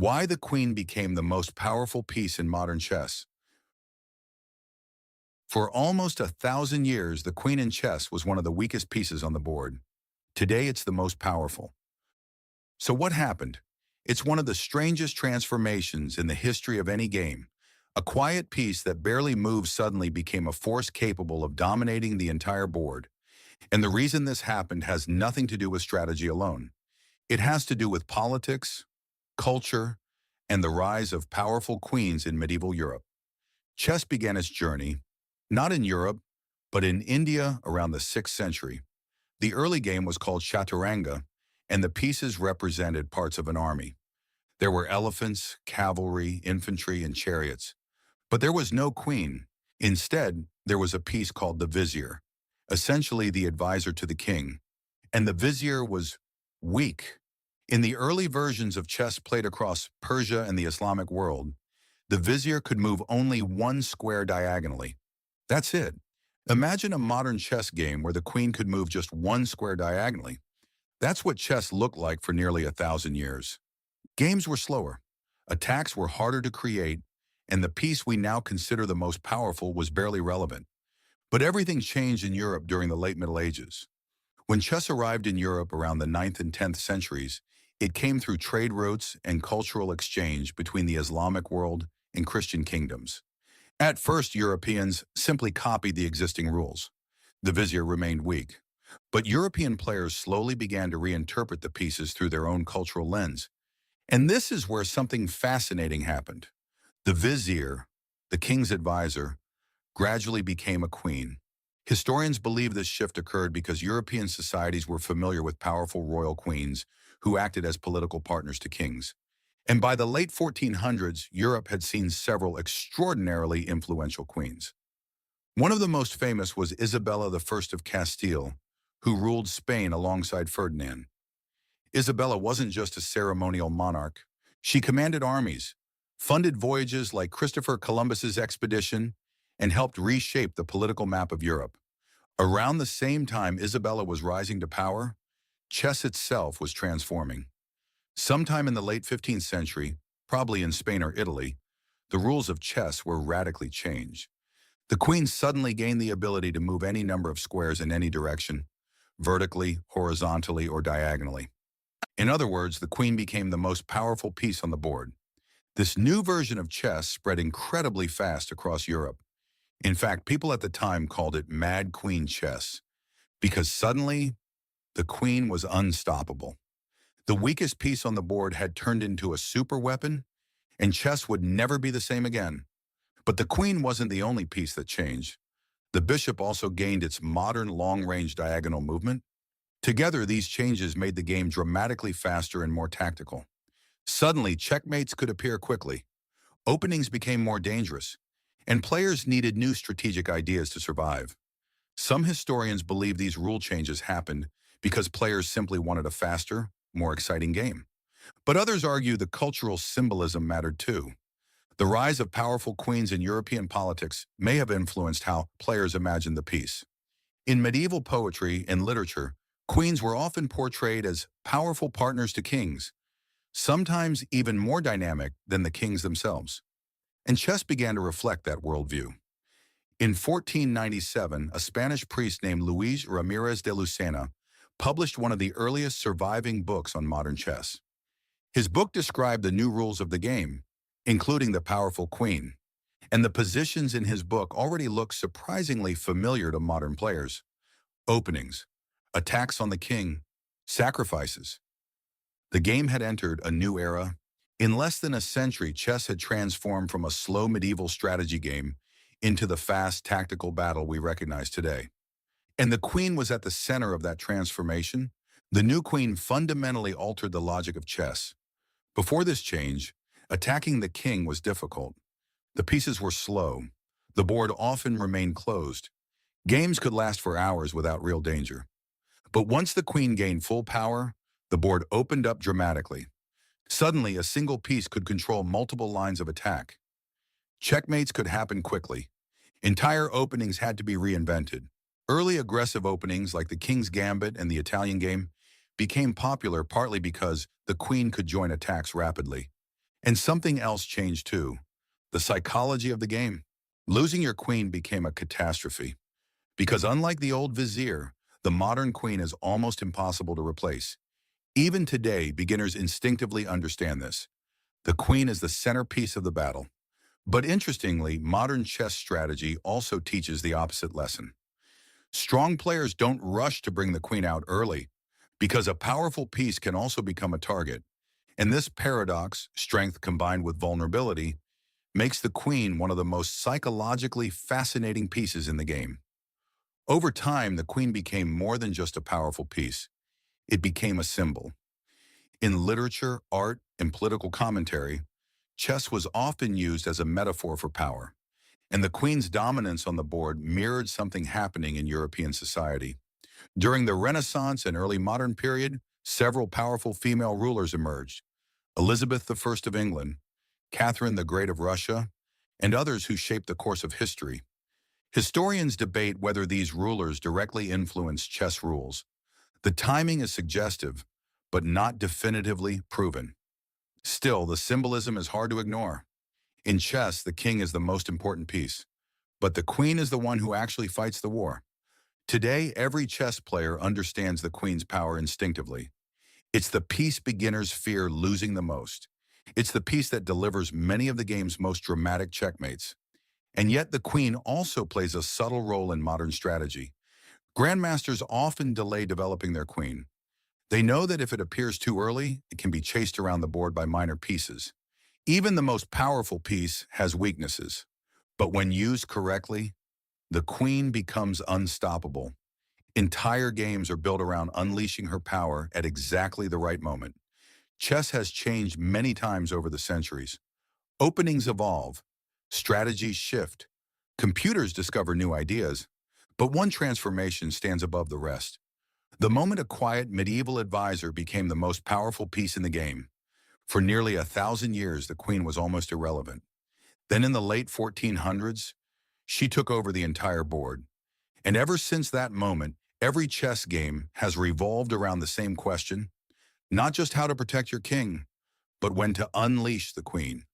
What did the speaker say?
Why the queen became the most powerful piece in modern chess. For almost 1,000 years, the queen in chess was one of the weakest pieces on the board. Today, it's the most powerful. So what happened? It's one of the strangest transformations in the history of any game. A quiet piece that barely moved suddenly became a force capable of dominating the entire board. And the reason this happened has nothing to do with strategy alone. It has to do with politics, culture, and the rise of powerful queens in medieval Europe. Chess began its journey, not in Europe, but in India around the 6th century. The early game was called chaturanga, and the pieces represented parts of an army. There were elephants, cavalry, infantry, and chariots. But there was no queen. Instead, there was a piece called the vizier, essentially the advisor to the king. And the vizier was weak. In the early versions of chess played across Persia and the Islamic world, the vizier could move only one square diagonally. That's it. Imagine a modern chess game where the queen could move just one square diagonally. That's what chess looked like for nearly 1,000 years. Games were slower, attacks were harder to create, and the piece we now consider the most powerful was barely relevant. But everything changed in Europe during the late Middle Ages. When chess arrived in Europe around the 9th and 10th centuries, it came through trade routes and cultural exchange between the Islamic world and Christian kingdoms. At first, Europeans simply copied the existing rules. The vizier remained weak. But European players slowly began to reinterpret the pieces through their own cultural lens. And this is where something fascinating happened. The vizier, the king's advisor, gradually became a queen. Historians believe this shift occurred because European societies were familiar with powerful royal queens who acted as political partners to kings. And by the late 1400s, Europe had seen several extraordinarily influential queens. One of the most famous was Isabella of Castile, who ruled Spain alongside Ferdinand. Isabella wasn't just a ceremonial monarch. She commanded armies, funded voyages like Christopher Columbus's expedition, and helped reshape the political map of Europe. Around the same time Isabella was rising to power, chess itself was transforming. Sometime in the late 15th century, probably in Spain or Italy, the rules of chess were radically changed. The queen suddenly gained the ability to move any number of squares in any direction, vertically, horizontally, or diagonally. In other words, the queen became the most powerful piece on the board. This new version of chess spread incredibly fast across Europe. In fact, people at the time called it Mad Queen chess, because suddenly, the queen was unstoppable. The weakest piece on the board had turned into a super weapon, and chess would never be the same again. But the queen wasn't the only piece that changed. The bishop also gained its modern long-range diagonal movement. Together, these changes made the game dramatically faster and more tactical. Suddenly, checkmates could appear quickly. Openings became more dangerous, and players needed new strategic ideas to survive. Some historians believe these rule changes happened because players simply wanted a faster, more exciting game. But others argue the cultural symbolism mattered too. The rise of powerful queens in European politics may have influenced how players imagined the piece. In medieval poetry and literature, queens were often portrayed as powerful partners to kings, sometimes even more dynamic than the kings themselves. And chess began to reflect that worldview. In 1497, a Spanish priest named Luis Ramirez de Lucena published one of the earliest surviving books on modern chess. His book described the new rules of the game, including the powerful queen, and the positions in his book already look surprisingly familiar to modern players. Openings, attacks on the king, sacrifices. The game had entered a new era. In less than a century, chess had transformed from a slow medieval strategy game into the fast tactical battle we recognize today. And the queen was at the center of that transformation. The new queen fundamentally altered the logic of chess. Before this change, attacking the king was difficult. The pieces were slow. The board often remained closed. Games could last for hours without real danger. But once the queen gained full power, the board opened up dramatically. Suddenly, a single piece could control multiple lines of attack. Checkmates could happen quickly. Entire openings had to be reinvented. Early aggressive openings like the King's Gambit and the Italian game became popular partly because the queen could join attacks rapidly. And something else changed too: the psychology of the game. Losing your queen became a catastrophe, because unlike the old vizier, the modern queen is almost impossible to replace. Even today, beginners instinctively understand this. The queen is the centerpiece of the battle. But interestingly, modern chess strategy also teaches the opposite lesson. Strong players don't rush to bring the queen out early, because a powerful piece can also become a target. And this paradox, strength combined with vulnerability, makes the queen one of the most psychologically fascinating pieces in the game. Over time, the queen became more than just a powerful piece. It became a symbol. In literature, art, and political commentary, chess was often used as a metaphor for power, and the queen's dominance on the board mirrored something happening in European society. During the Renaissance and early modern period, several powerful female rulers emerged: Elizabeth I of England, Catherine the Great of Russia, and others who shaped the course of history. Historians debate whether these rulers directly influenced chess rules. The timing is suggestive, but not definitively proven. Still, the symbolism is hard to ignore. In chess, the king is the most important piece, but the queen is the one who actually fights the war. Today, every chess player understands the queen's power instinctively. It's the piece beginners fear losing the most. It's the piece that delivers many of the game's most dramatic checkmates. And yet the queen also plays a subtle role in modern strategy. Grandmasters often delay developing their queen. They know that if it appears too early, it can be chased around the board by minor pieces. Even the most powerful piece has weaknesses. But when used correctly, the queen becomes unstoppable. Entire games are built around unleashing her power at exactly the right moment. Chess has changed many times over the centuries. Openings evolve, strategies shift, computers discover new ideas, but one transformation stands above the rest. The moment a quiet medieval advisor became the most powerful piece in the game. For nearly 1,000 years, the queen was almost irrelevant. Then in the late 1400s, she took over the entire board. And ever since that moment, every chess game has revolved around the same question: not just how to protect your king, but when to unleash the queen.